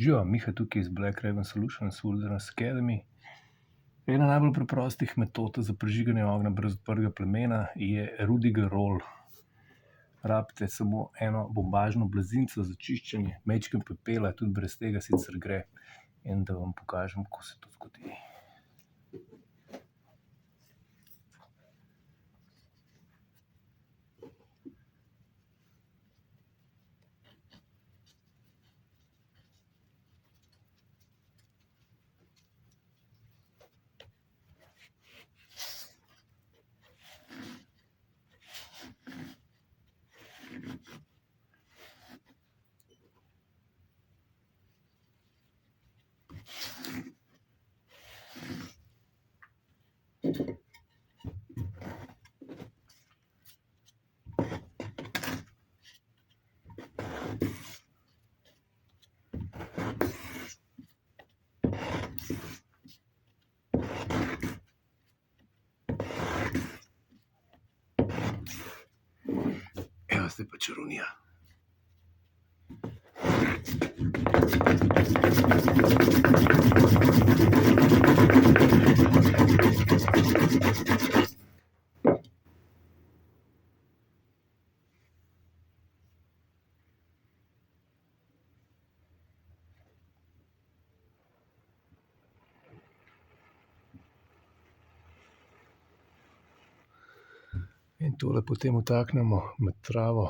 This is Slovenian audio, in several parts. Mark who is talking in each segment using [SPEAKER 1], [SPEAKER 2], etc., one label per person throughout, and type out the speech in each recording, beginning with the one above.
[SPEAKER 1] Živijo, Miha tukaj iz Black Raven Solutions, Wilderness Academy. Ena najbolj preprostih metod za prižiganje ognja brez odprtega plamena je Rudiger Roll. Rabite samo eno bombažno blazinco za čiščenje, majčken pepela, tudi brez tega sicer gre. In da vam pokažem, kako se to zgodi. Evo, zdaj pa čarovnija. In tole potem vtaknemo med travo.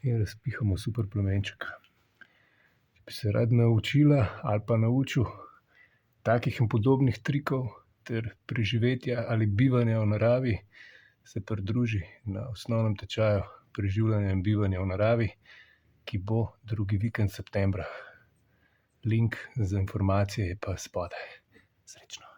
[SPEAKER 1] In razpihamo super plamenček. Če bi se rad naučila ali pa naučil takih in podobnih trikov ter preživetja ali bivanja v naravi, se pridruži na osnovnem tečaju preživljanja in bivanja v naravi, ki bo drugi vikend septembra. Link za informacije je pa spodaj. Srečno.